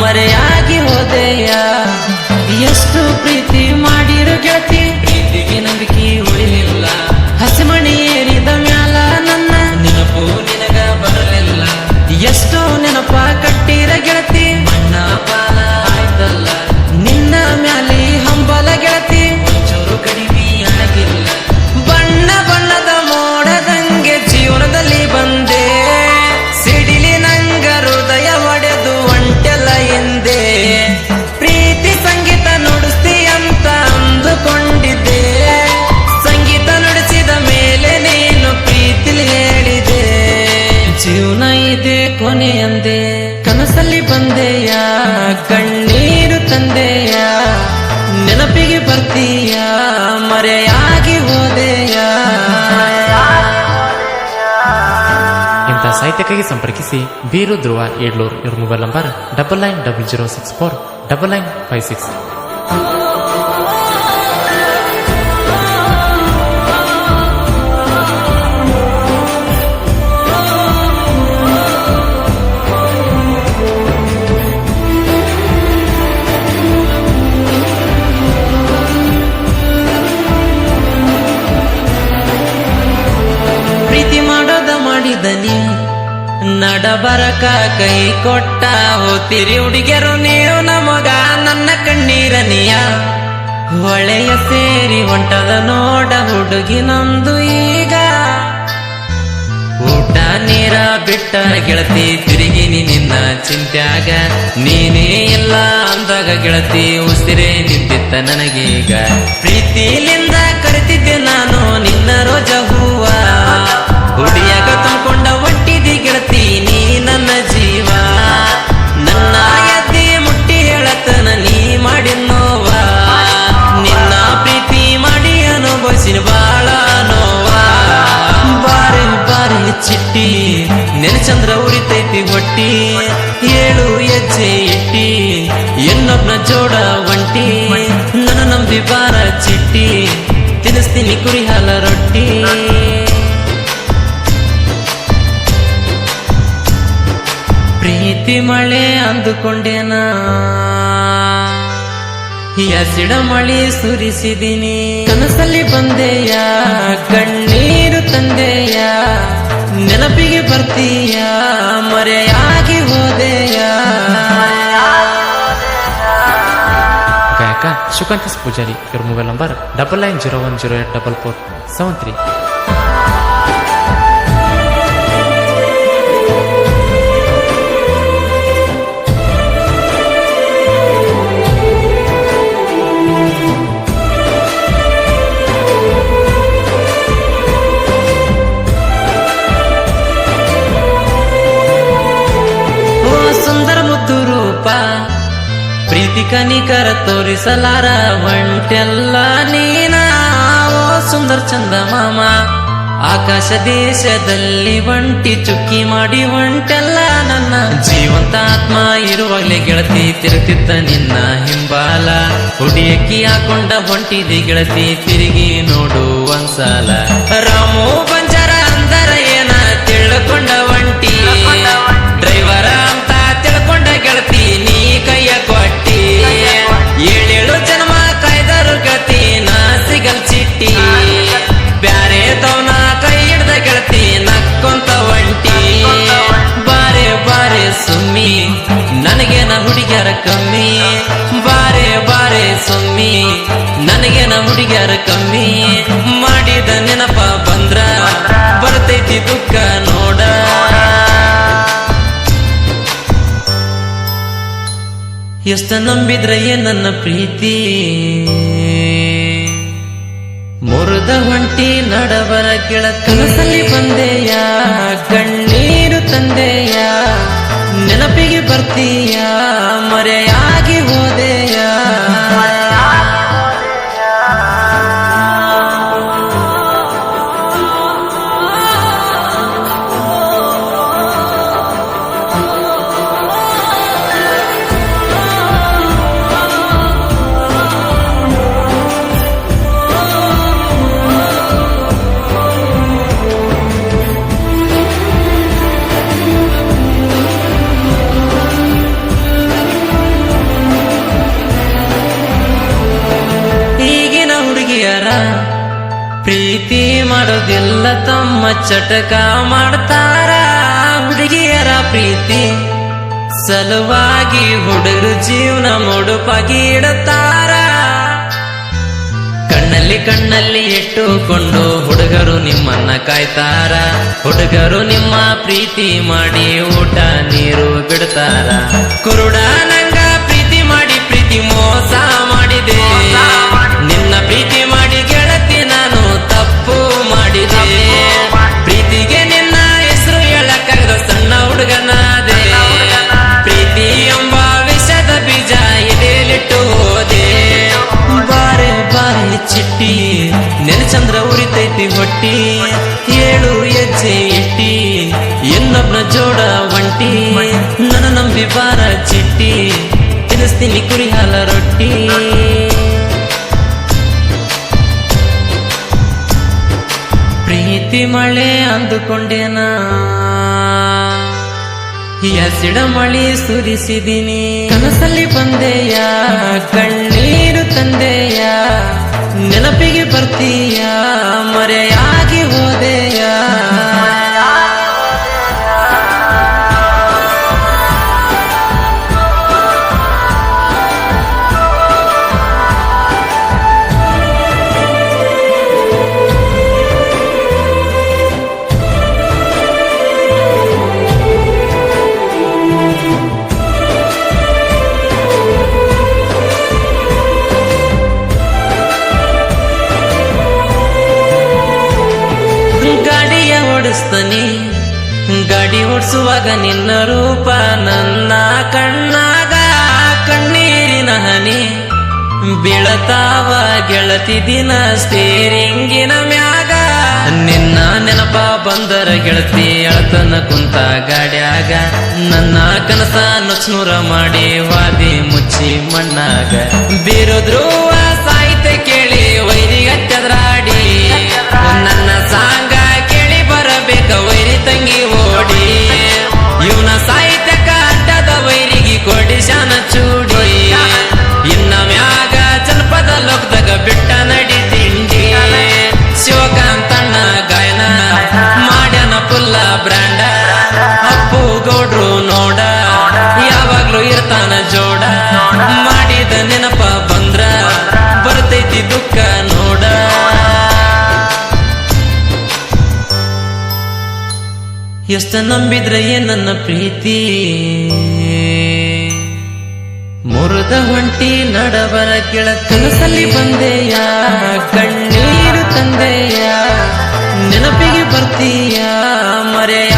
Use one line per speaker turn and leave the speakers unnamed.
ಮರೆಯಾಗಿ ಹೋದೆಯ. ಎಷ್ಟು ಪ್ರೀತಿ ಮಾಡಿರೋ ಗೆಳತಿ, ಪ್ರೀತಿಗೆ ನಂಬಿಕೆ ಉಳಿಲಿಲ್ಲ. ಹಸಿಮಣಿ ಏರಿದ ಮ್ಯಾಲ ನನ್ನ ನೆನಪು ನಿನಗ ಬರಲಿಲ್ಲ. ಎಷ್ಟೋ ನೆನಪ ಕಟ್ಟಿರ ಗೆಳತಿ, ಅಣ್ಣ ಬಾಲ ಆಯ್ತಲ್ಲ. ನಿನ್ನ ಮ್ಯಾಲೆ ಹಂಬಲ ಗೆಳತಿ, ಒಂಚೂರು ಕಡಿಮೆ ಆಗಿಲ್ಲ. ಬಣ್ಣ ಬಣ್ಣದ ಮೋಡದಂಗೆ ಜೀವನದಲ್ಲಿ ಬಂದೆ, ಸಿಡಿಲಿ ನಂಗ ಹೃದಯ ಒಡೆದು ಒಂಟೆಲ್ಲ ಹಿಂದೆ. ಪ್ರೀತಿ ಸಂಗೀತ ನುಡಿಸ್ತಿ ಅಂತ ಅಂದುಕೊಂಡಿದ್ದೆ, ಸಂಗೀತ ನುಡಿಸಿದ ಮೇಲೆ ನೀನು ಪ್ರೀತಿಲಿ ಹೇಳಿದೆ. ಜೀವನ ಇದೆ ಕೊನೆ ಅಂದೆ, ಕನಸಲ್ಲಿ ಬಂದೆಯ, ಕಣ್ಣೀರು ತಂದೆಯ. ನೆನಪಿಗೆ ಬರ್ತೀಯ, ಮರೆಯಾಗಿ ಹೋದೆಯ.
ಇಂಥ ಸಾಹಿತ್ಯಕ್ಕಾಗಿ ಸಂಪರ್ಕಿಸಿ ಬೀರು ಧ್ರುವ ಏಡ್ಲೂರ್. ಇವ್ರ ಮೊಬೈಲ್ ನಂಬರ್ 9900649956.
ಪ್ರೀತಿ ಮಾಡೋದ ಮಾಡಿದನಿ, ನಡಬರಕ ಕೈ ಕೊಟ್ಟ ಹೋತಿರಿ ಹುಡುಗಿಯರು ನೀವು ನಮಗ. ನನ್ನ ಕಣ್ಣೀರನಿಯ ಹೊಳೆಯ ಸೇರಿ ಹೊಂಟದ ನೋಡ ಹುಡುಗಿ ನಮ್ದು ಈಗ. ಊಟ ನೀರ ಬಿಟ್ಟ ಗೆಳತಿ ತಿರುಗಿನಿ ನಿನ್ನ ಚಿಂತ್ಯಾಗ. ನೀನೇ ಇಲ್ಲ ಅಂದಾಗ ಗೆಳತಿ ಉಸಿರೇ ನಿಂತಿತ್ತ ನನಗೀಗ. ಪ್ರೀತಿಲಿಂದ ಕರಿತಿದ್ದೆ ನಾನು ನಿನ್ನ ರೋಜ ಹೂವ, ಹುಡಿಯಾಗ ತಂದ್ಕೊಂಡ ಹೊಟ್ಟಿದಿ ಗೆಳತಿ ನೀ ನನ್ನ ಜೀವ. ನನ್ನ ಎದ್ದಿ ಮುಟ್ಟಿ ಹೇಳತನ ನೀ ಮಾಡಿ ನೋವ, ನಿನ್ನ ಪ್ರೀತಿ ಮಾಡಿ ಅನುಭವಿಸಿನ ಬಾಳ ನೋವ. ಬಾರಿ ಬಾರಿ ಚಿಟ್ಟಿ ನೆನಚಂದ್ರ ಉರಿತೈತಿ ಹೊಟ್ಟಿ, ಏಳು ಹೆಜ್ಜೆ ಇಟ್ಟಿ ಇನ್ನೊಬ್ನ ಜೋಡ ಒಂಟಿ. ನನ್ನ ನಂಬಿ ಬಾರ ಚಿಟ್ಟಿ, ತಿನ್ನಿಸ್ತೀನಿ ಕುರಿ ಹಾಲ ರೊಟ್ಟಿ. ಪ್ರೀತಿ ಮಳೆ ಅಂದುಕೊಂಡೇನ, ಹಸಿಡ ಮಳಿ ಸುರಿಸಿದಿನಿ. ಕನಸಲ್ಲಿ ಬಂದೆಯ, ಕಣ್ಣೀರು ತಂದೆಯ. ನೆನಪಿಗೆ ಬರ್ತೀಯ, ಮರೆಯಾಗಿ ಹೋದೆಯ.
ಗಾಯಕ ಶುಕಾಂತಿಸ್ ಪೂಜಾರಿ. ಇವ್ರ ಮೊಬೈಲ್ ನಂಬರ್ 9901084473.
ಪ್ರೀತಿ ಕನಿಕರ ತೋರಿಸಲಾರ ಹೊಂಟೆಲ್ಲ ನೀನ. ಓ ಸುಂದರ ಚಂದ ಮಾಮ, ಆಕಾಶ ದೇಶದಲ್ಲಿ ಒಂಟಿ ಚುಕ್ಕಿ ಮಾಡಿ ಹೊಂಟೆಲ್ಲ ನನ್ನ. ಜೀವಂತ ಆತ್ಮ ಇರುವಾಗಲೇ ಗೆಳತಿ ತಿರುತ್ತಿದ್ದ ನಿನ್ನ ಹಿಂಬಾಲ. ಹುಡಿಯಕ್ಕಿ ಹಾಕೊಂಡ ಹೊಂಟಿದಿ ಗೆಳತಿ, ತಿರುಗಿ ನೋಡು ಒಂದ್ಸಲ. ರಾಮು ಬಂಜಾರ ಅಂದರ ಏನ ತಿಳ್ಕೊಂಡ ಒಂಟಿ, ಡ್ರೈವರ ಅಂತ ತಿಳ್ಕೊಂಡ ಗೆಳತಿ ನೀ ಕೈಯ ಕೊಟ್ಟಿ. ಏಳೇಳು ಜನ್ಮ ಕಾಯ್ದರು ಗೆಳತಿ ನಾ ಸಿಗಲ್ ಚಿಟ್ಟಿ. ಬ್ಯಾರೆ ತವನ ಕೈ ಹಿಡ್ದ ಗೆಳತಿ ನಕ್ಕೊಂತ ಒಂಟಿ. ಬಾರೆ ಬಾರೆ ಸುಮ್ಮಿ ನನಗೇನ ಹುಡುಗ್ಯಾರ ಕಮ್ಮಿ. ಬಾರೆ ಬಾರೆ ಸುಮ್ಮಿ ನನಗೇನ ಹುಡುಗ್ಯಾರ ಕಮ್ಮಿ. ಮಾಡಿದ ನೆನಪ ಬಂದ್ರ ಬರ್ತೈತಿ ದುಃಖ ನೋಡ. ಎಷ್ಟ ನಂಬಿದ್ರೆ ನನ್ನ ಪ್ರೀತಿ, ಮುರಿದ ಹೊಂಟಿ ನಡಬರ ಗೆಳ. ಕನಸಲ್ಲಿ ಬಂದೆಯ, ಕಣ್ಣೀರು ತಂದೆಯ. ನೆನಪಿಗೆ ಬರ್ತೀಯ, ಮರೆಯಾಗಿ ಹೋದೆಯ. ತಮ್ಮ ಚಟಕ ಮಾಡ್ತಾರ ಹುಡುಗಿಯರ ಪ್ರೀತಿ ಸಲುವಾಗಿ ಹುಡುಗರು ಜೀವನ ಮುಡುಪಾಗಿ ಇಡುತ್ತಾರ. ಕಣ್ಣಲ್ಲಿ ಇಟ್ಟುಕೊಂಡು ಹುಡುಗರು ನಿಮ್ಮನ್ನ ಕಾಯ್ತಾರ. ಹುಡುಗರು ನಿಮ್ಮ ಪ್ರೀತಿ ಮಾಡಿ ಊಟ ನೀರು ಬಿಡ್ತಾರ. ಕುರುಡ ನಂಗ ಪ್ರೀತಿ ಮಾಡಿ ಪ್ರೀತಿ ಮೋಸ ಮಾಡಿದೆ. ನಿನ್ನ ಪ್ರೀತಿ ಮಾಡಿ ಗೆಳತಿ ನಾನು ತಪ್ಪು ಮಾಡಿದೆ. ಪ್ರೀತಿಗೆ ನಿನ್ನ ಹೆಸರು ಹೇಳಕ್ಕಾಗದ ಸಣ್ಣ ಹುಡುಗನಾದೆ. ಪ್ರೀತಿ ಎಂಬ ವಿಷದ ಬೀಜ ಎದೆಲಿಟ್ಟು ಹೋದೆ. ಬಾರೆ ಬಾರೆ ಚಿಟ್ಟಿ ನೆನಚಂದ್ರ ಉರಿತೈತಿ ಹೊಟ್ಟಿ. 7 ಹೆಜ್ಜೆ ಇಟ್ಟಿ ಇನ್ನೊಬ್ನ ಜೋಡ ಒಂಟಿ. ನನ್ನ ನಂಬಿ ಬಾರ ಚಿಟ್ಟಿ ತಿನ್ನಿಸ್ತೀನಿ ಕುರಿ ಹಾಲ ರೊಟ್ಟಿ. ಪ್ರೀತಿ ಮಳೆ ಅಂದುಕೊಂಡೇನ ಹಸಿಡ ಮಳಿ ಸುರಿಸಿದಿನಿ. ಕನಸಲ್ಲಿ ಬಂದೆಯ ಕಣ್ಣೀರು ತಂದೆಯ ನೆನಪಿಗೆ ಬರ್ತೀಯ ಮರೆಯಾಗಿ ಹೋದೆಯ. ಗಾಡಿ ಓಡಿಸುವಾಗ ನಿನ್ನ ರೂಪ ನನ್ನ ಕಣ್ಣಾಗ ಕಣ್ಣೀರಿನ ಹನಿ ಬೀಳತಾವ ಗೆಳತಿ ದಿನ ಸ್ಟೇರಿಂಗಿನ ಮ್ಯಾಗ. ನಿನ್ನ ನೆನಪ ಬಂದರ ಗೆಳತಿ ಅಳತನ ಕುಂತ ಗಾಡ್ಯಾಗ. ನನ್ನ ಕನಸ ನುಚ್ನೂರ ಮಾಡಿ ವಾದಿ ಮುಚ್ಚಿ ಮಣ್ಣಾಗ. ಬೀರುದ್ರುವ ಸಾಹಿತ್ಯ ಕೇಳಿ ವೈರಿಗತ್ತದ್ರಾಡಿ ನನ್ನ ಸಾಂಗ ಕೇಳಿ ಬರಬೇಕ ವೈರಿ ತಂಗಿ ಓಡಿ. ಇವನ ಸಾಹಿತ್ಯಕ ಅಡ್ಡದ ವೈರಿಗೆ ಕೊಡಿಶಾನ ಚೂಡಿ. ಇನ್ನ ಮ್ಯಾಗ ಜನಪದ ಲೋಕದಾಗ ಬಿಟ್ಟ ನಡಿ ತಿಂಡಿ. ಶಿವಕಾಂತಣ್ಣ ಗಾಯನ ಮಾಡ್ಯಾನ ಪುಲ್ಲ ಬ್ರ್ಯಾಂಡ. ಅಪ್ಪು ಗೌಡ್ರು ನೋಡ ಯಾವಾಗ್ಲೂ ಇರ್ತಾನ ಜೋಡ. ಮಾಡಿದ ನೆನಪ ಬಂದ್ರ ಬರ್ತೈತಿ ದುಃಖ ನೋಡ. ಎಷ್ಟ ನಂಬಿದ್ರೆ ನನ್ನ ಪ್ರೀತಿ ಮುರಿದ ಹೊಂಟಿ ನಡಬರ ಗೆಳ. ಕನಸಲ್ಲಿ ಬಂದೆಯ ಕಣ್ಣೀರು ತಂದೆಯ ನೆನಪಿಗೆ ಬರ್ತೀಯ ಮರೆಯ